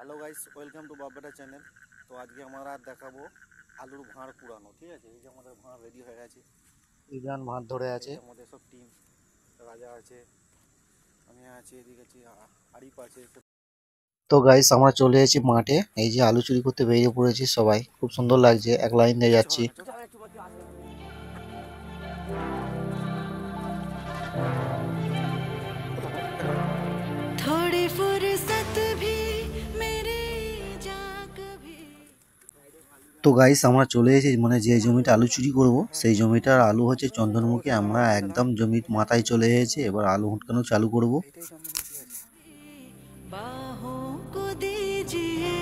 Hello guys, welcome to Bapbeta channel. তো আজকে আমরা দেখাবো আলুর ভাঁড় কুড়ানো। ঠিক আছে, এই যে আমাদের ভাঁড় রেডি হয়ে গেছে। ইরান ভাত ধরে আছে। আমাদের সব টিম, রাজা আছে, আমি আছি, এদিকে আছি, আরিফ আছে। তো গাইস আমরা চলে এসেছি মাঠে, এই যে আলু চুরি করতে বেরিয়ে পড়েছি সবাই, খুব সুন্দর লাগছে, এক লাইন দিয়ে যাচ্ছি। थोड़ी फुर्सत भी मेरी जा कभी। তো গাইস আমরা চলে এসেছি, মানে যে জমিটা আলু চুরি করব সেই জমিটার আলু হচ্ছে চন্দনমুখী। আমরা একদম জমির মাথায় চলে এসেছি, এবার আলু হুটকানো চালু করব। बाहों को दीजिए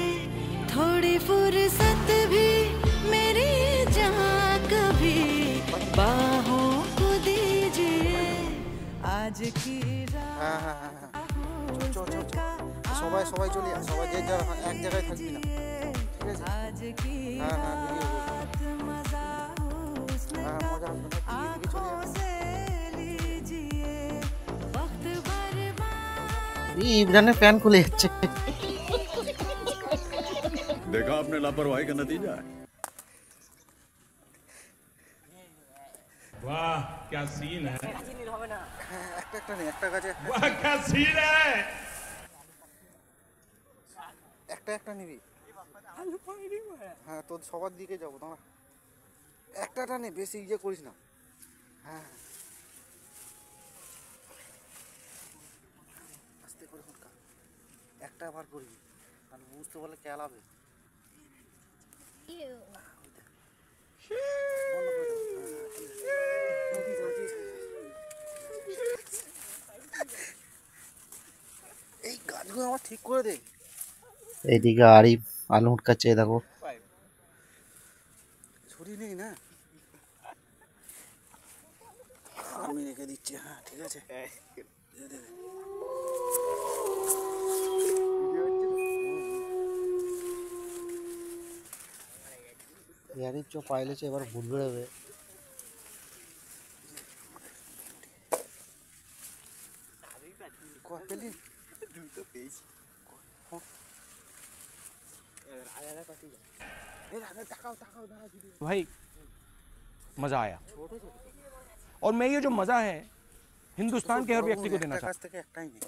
थोड़ी फुर्सत भी मेरी जा कभी। बाहों को दीजिए आज की হ্যাঁ হ্যাঁ হ্যাঁ হ্যাঁ, সবাই সবাই চলে যা, সবাই যে যার এক জায়গায় থাকবি না, ঠিক আছে? आज की হ্যাঁ হ্যাঁ, मजा হ্যাঁ মজা আসবে না, দিকে চলে যাবে। से लीजिए वक्त बर्बाद। এই ইমরানের প্যান খুলে যাচ্ছে। देखा आपने लापरवाही का नतीजा है। वाह क्या सीन है। হ্যাঁ, একটা একটা নেই, একটা গাছে वाह क्या सीन है। একটা একটা নিবি। হ্যাঁ, তোর সবার দিকে যাবো তোমরা, একটা নে, বেশি ইয়ে করিস না। হ্যাঁ আস্তে করে হুটকা, একটা বার করবি, আর বুঝতে পারলে কেলাবে। এই গাছগুলো আমার ঠিক করে দে। এইদিকে আরিফ আলু হুটকাচ্ছে, দেখো। ছুরি নেই না, আমি রেখে দিচ্ছি। হ্যাঁ ঠিক আছে, দে দে দে। আরিফ চো পাইলেছে, এবার ভুল বেরোবে। পেলি भाई मजा आया। और मैं ये जो मजा है हिंदुस्तान के हर व्यक्ति को देना একটা चाहता গাছ থেকে একটাই নেই।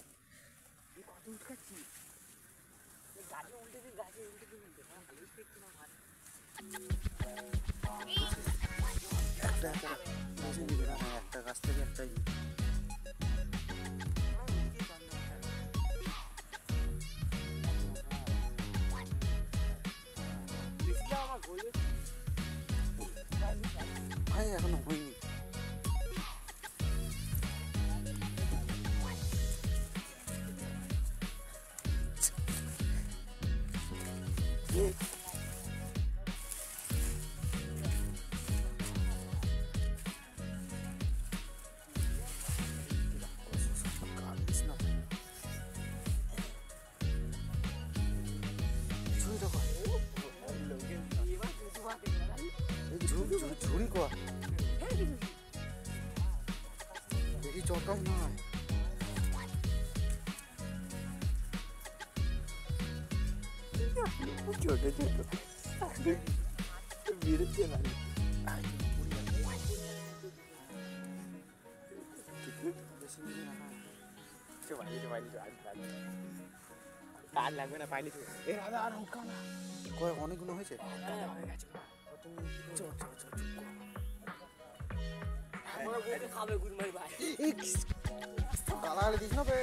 একটা একটা বেশি নিবি না, হ্যাঁ, একটা গাছ থেকে একটাই নিবি। ভাই এখনো হয়নি। ঝুড়ি কর, দেখি চটাই নয়। ছোট ছোট বিরুদ্ধে না, অনেকগুলো হয়েছে। গালাগালি দিস না বে।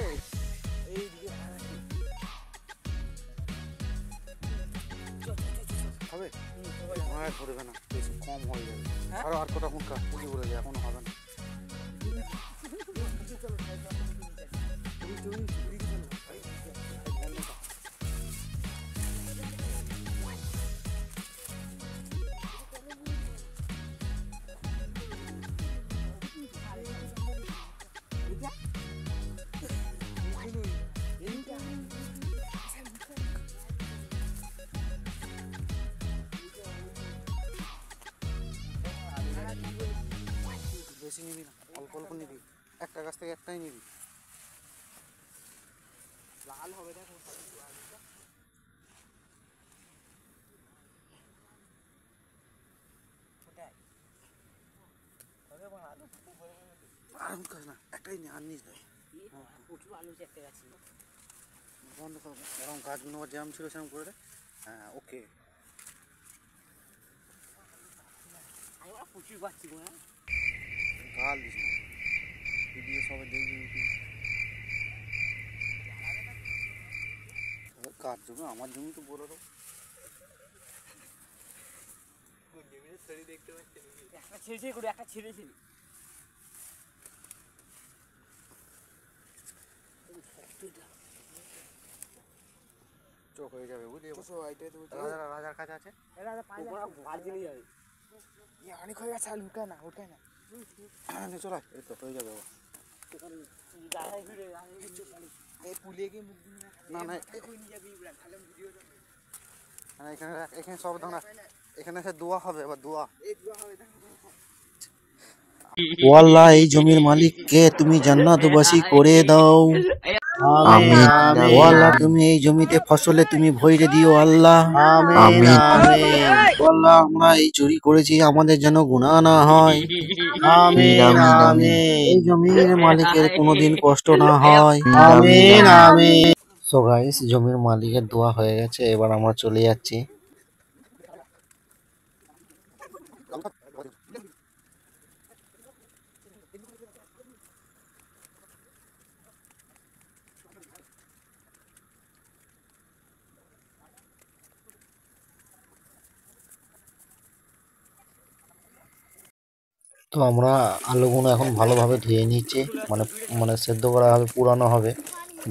হবে আর ধরবে না, বেশি কম হয়ে যাবে। আরো আর কটা হুঁকা পুজো বলে যায়, এখনো হবে না। বেশি নিবি না, অল্প অল্প নিবি, একটা গাছ থেকে একটাই নিবি। লাল হবে দেখো। আর আমি কাজ না, একটাই নে, আর নিস না। বন্ধ কর, এরকম গাছগুলো আবার যেরকম ছিল সেরকম করে দে। হ্যাঁ, ওকে। গাল দিস না, ভিডিও সবাই দেখবি। কার জমি? আমার জমি তো বলে দেবো। চোখ হয়ে যাবে, বুঝলি? রাজার কাছে আছে, অনেক হয়ে গেছে, আর লুকায় না, ওটাই না। চলো, এই তো হয়ে যাবে। না না, এখানে এখানে সব দাঁড়া, এখানে এসে দোয়া হবে, এবার দোয়া। ও আল্লাহ, এই জমির মালিককে তুমি জান্নাতবাসী করে দাও। আমিন। ও আল্লাহ, তুমি এই জমিতে ফসলে তুমি ভরে দিও আল্লাহ। আমিন। ও আল্লাহ, আমরা এই চুরি করেছি, আমাদের যেন গুনাহ না হয়। আমিন আমিন। এই জমির মালিকের কোনোদিন কষ্ট না হয়। আমিন আমিন। সো গাইস, জমির মালিকের দোয়া হয়ে গেছে, এবার আমরা চলে যাচ্ছি। তো আমরা আলুগুলো এখন ভালোভাবে ধুয়ে নিচ্ছি, মানে মানে সেদ্ধ করা হবে, পুরানো হবে,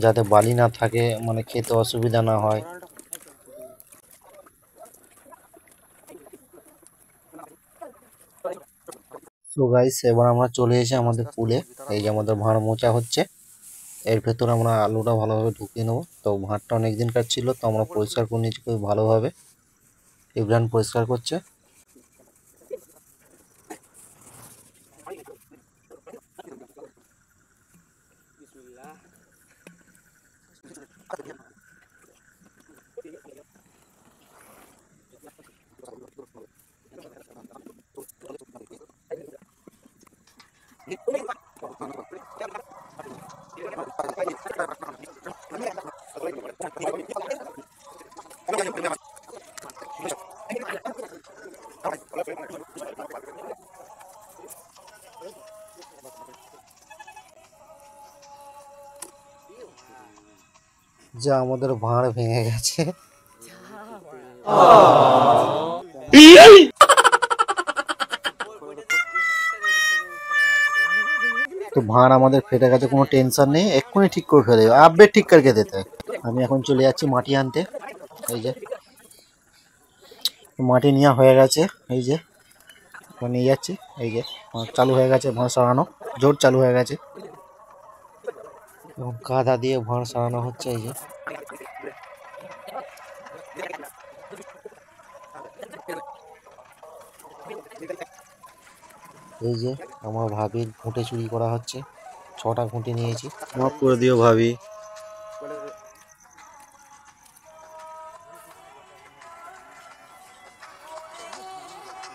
যাতে বালি না থাকে, মানে খেতে অসুবিধা না হয়। তো গাইস, এবার আমরা চলে এসে আমাদের পুলে, এই যে আমাদের ভাঁড় মোচা হচ্ছে, এর ভেতর আমরা আলুটা ভালোভাবে ঢুকিয়ে নেবো। তো ভাঁড়টা অনেক দিনকার ছিল, তো আমরা পরিষ্কার করে নিচ্ছি খুব ভালোভাবে। ইব্রান পরিষ্কার করছে। যা আমাদের ভাঁড় ভেঙে গেছে। তো ভাঁড় আমাদের ফেটে গেছে, কোনো টেনশন নেই, এক্ষুনি ঠিক করে ফেলে দেবে, আপডেট ঠিক করে দিতে। আমি এখন চলে যাচ্ছি মাটি আনতে। এই যে মাটি নেওয়া হয়ে গেছে, এই যে নিয়ে যাচ্ছি। এই যে চালু হয়ে গেছে ভাঁড় সরানো, জোর চালু হয়ে গেছে। এবং কাদা দিয়ে ভাঁড় সরানো হচ্ছে। এই যে এই যে আমার ভাবির ঘুঁটে চুরি করা হচ্ছে, 6টা ঘুঁটে নিয়েছি, মাফ করে দিও ভাবি।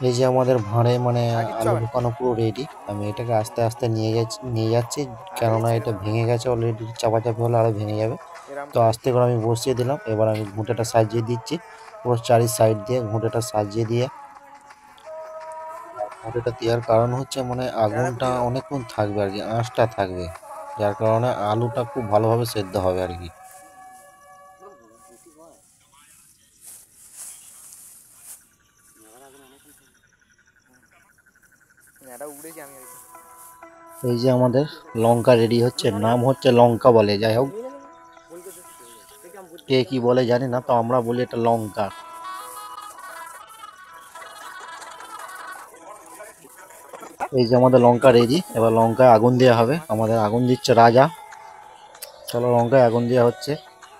এই যে আমাদের ভাঁড়ে মানে আলু ঢুকানো পুরো রেডি। আমি এটাকে আস্তে আস্তে নিয়ে যাচ্ছি, কেননা এটা ভেঙে গেছে অলরেডি, চাপাচাপি হলে আরো ভেঙে যাবে। তো আস্তে করে আমি বসিয়ে দিলাম। এবার আমি ঘুঁটেটা সাজিয়ে দিচ্ছি, পুরো চারি সাইড দিয়ে ঘুঁটেটা সাজিয়ে দিয়ে। ঘুঁটেটা দেওয়ার কারণ হচ্ছে মানে আগুনটা অনেকক্ষণ থাকবে আর কি, আঁচটা থাকবে, যার কারণে আলুটা খুব ভালোভাবে সেদ্ধ হবে আর কি। এই যে আমাদের লঙ্কা রেডি হচ্ছে, নাম হচ্ছে লঙ্কা বলে, যাই হোক কে কি বলে জানি না, তো আমরা বলি এটা লঙ্কা। এই যে আমাদের লঙ্কা রেডি, এবার লঙ্কায় আগুন দেওয়া হবে। আমাদের আগুন দিচ্ছে রাজা। চলো, লঙ্কায় আগুন দেওয়া হচ্ছে,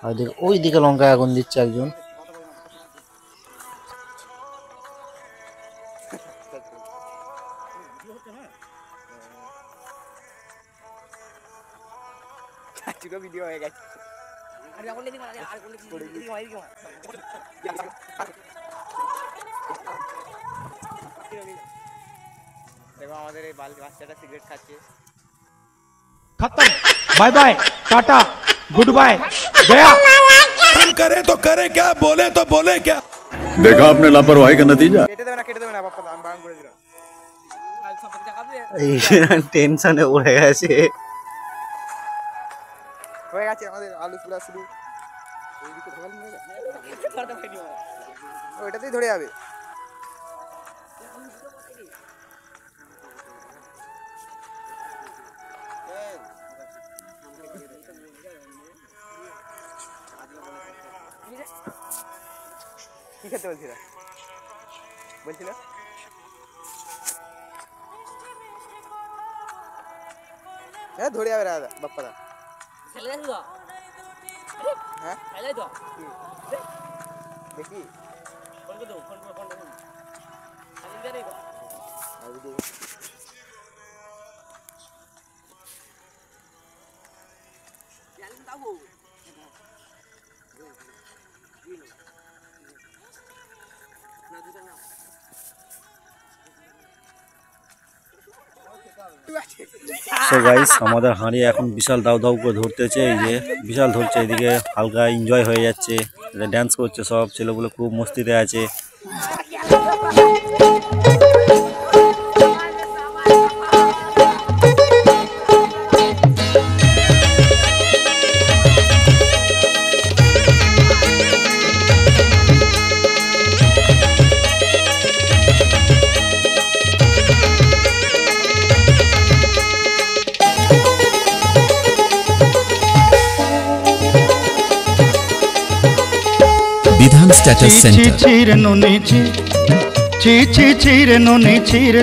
আর ওই দিকে লঙ্কায় আগুন দিচ্ছে একজন। ভিডিও হয়ে গেছে। দেখো আমাদের এই বাচ্চাটা সিগারেট খাচ্ছে। खत्म, bye bye, tata, goodbye, गया। करे तो करे क्या, बोले तो बोले क्या। देखा आपने लापरवाही का नतीजा। কেটে দেবে না বাপ্পা, আমি বারণ করে দিলাম। এই টেনশনে উড়ে গেছে। হয়ে গেছে আমাদের আলু পোড়া শুরু। ওইটাতেই ধরে যাবে। কি খেতে বলছিল? হ্যাঁ ধরে যাবে দাদা বাপ্পাদা। হ্যাঁ দেখি সো গাইস আমাদের হাঁড়ি এখন বিশাল দাউ দাউ করে ধরতেছে, এই যে বিশাল ধরছে, এদিকে হালকা এনজয় হয়ে যাচ্ছে, ড্যান্স করছে, সব ছেলেগুলো খুব মস্তিতে আছে। विधान स्टेटस सेंटर चीर नोनी चीर नोनी चीर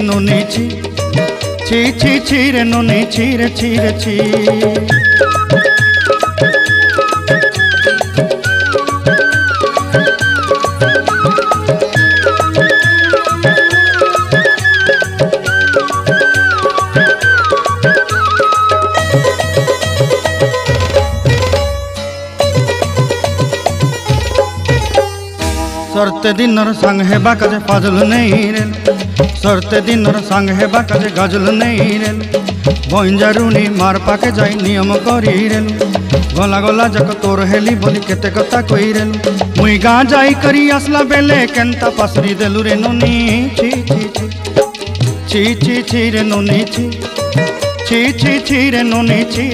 नोनी चीर नोनी चीर सरते दिनर संग है बाकाजे फाजल नहीं रे, सरते दिनर संग है बाकाजे गजल नहीं रे, बंजारुनी मार पाके जाई नियम करी रे, गला गला जक तोर हेली बोली केते कथा कई रे, मुई गा जाई करी असला बेले केंता पासरी देलु रे नोनी ची रे नोनी ची रे नोनी ची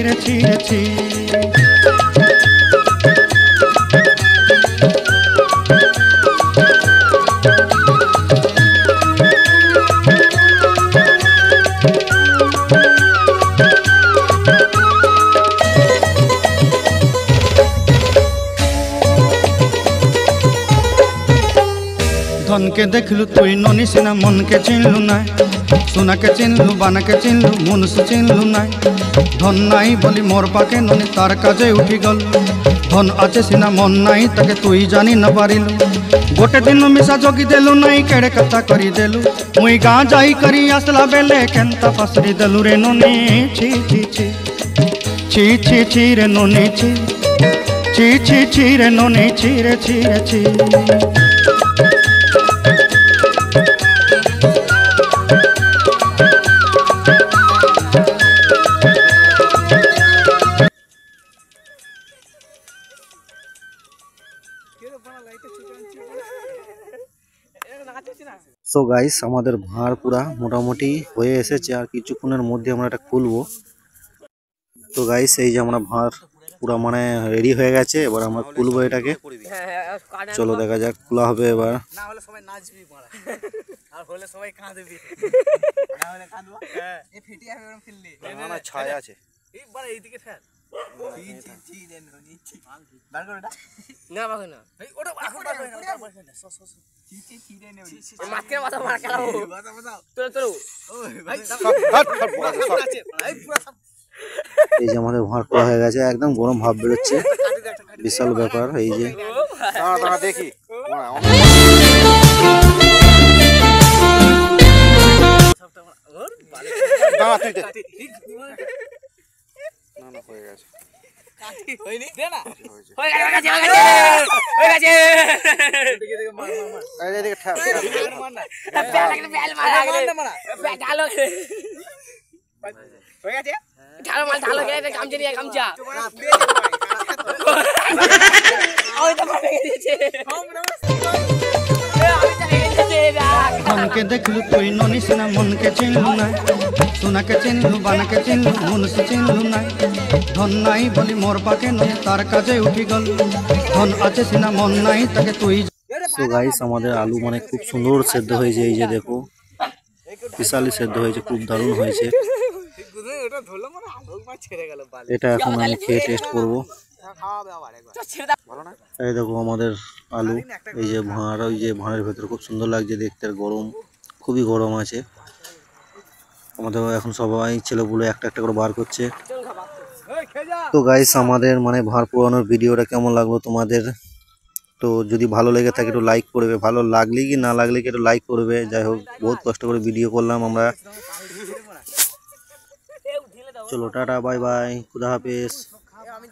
धन के देखलु तुई नोनी सिना मन के चिन्हलु ना, सोना के चिन्हलु बाना के चिन्हलु मुनुष चिन्हलु ना, धन नाई बोली मोर पाके नोनी तार काजे उठी गल, धन आचे सिना मन नाई ताके तुई जानी न पारिलु, गोटे दिन मिसा जोगी देलु नाई केड़े कथा करी देलु, मुई गा जाई करी आसला बेले केंता पासरी देलु रे नोनी ची रे नोनी ची रे नोनी ची সো গাইস আমাদের ভাঁড় পুরা মোটামুটি হয়ে এসেছে, আর কিছুক্ষণের মধ্যে আমরা এটা খুলবো। তো গাইস এই যে আমরা ভাঁড় পুরা মানে রেডি হয়ে গেছে, এবার আমরা খুলবো এটাকে। চলো দেখা যাক খোলা হবে এবার। না হলে সবাই নাচবি মারা, আর হলে সবাই কাঁদবি, না হলে কাঁদবো এই ফেটি যাবে এরকম ফেললি, না ছায়া আছে এই বড় এইদিকে ফেল ছি দেন ননি ছি বার করে না বাবা না এই ওটা এখন বার করে না ছি দেন ননি মাকে মাথা মার খেলাবো তোর ওই ভাই এই পুরো সব এই যে আমাদের ভাঁড় খোলা হয়ে গেছে, একদম গরম ভাব বেরোচ্ছে, বিশাল ব্যাপার। এই যে দাঁড়া দেখি দাঁড়া তুই না হয়ে গেছে হয়নি দে না হয়েছে। হয়ে গেছে হয়ে গেছে এই যে এদিকে ঠ্যাপ মার না বেল মারা গেল ঢালো হয়ে গেছে ঢালো গেলে গামছা নিয়ে গামছা ওই তো ভাবে গেছে ধনকে দেখলু তুই ননিস না মনকে চিনলু না সোনাকে চিনলু বানাকে চিনলু মনুষ্য চিনলু না ধন নাই বলি মোর পাকে ননি তার কাজে উঠি গল ধন আছে সিনা মন নাই তাকে তুই তো গাইস আমাদের আলু মানে খুব সুন্দর সেদ্ধ হয়েছে, এই যে দেখো বিশালই সেদ্ধ হয়েছে, খুব দারুণ হয়েছে। ওটা ধরলো মানে আলোক মাছ ছেড়ে গেল বালে এটা এখন আমি খেয়ে টেস্ট করব। খাওয়া দাওয়া আরেকবার ভালো না? এই দেখো আমাদের আলু, এই যে ভাঁড়, ওই যে ভাঁড়ের ভেতরে খুব সুন্দর লাগছে দেখতে, আর গরম, খুবই গরম আছে। আমাদের এখন সবাই ছেলেগুলো একটা একটা করে বার করছে। তো গাইস আমাদের মানে ভাঁড় পোড়ানোর ভিডিওটা কেমন লাগলো তোমাদের? তো যদি ভালো লেগে থাকে একটু লাইক করবে, ভালো লাগলে কি না লাগলে কি একটু লাইক করবে। যাই হোক বহুত কষ্ট করে ভিডিও করলাম আমরা। চলো টাটা, বাই বাই, খুদা হাফেজ। আমি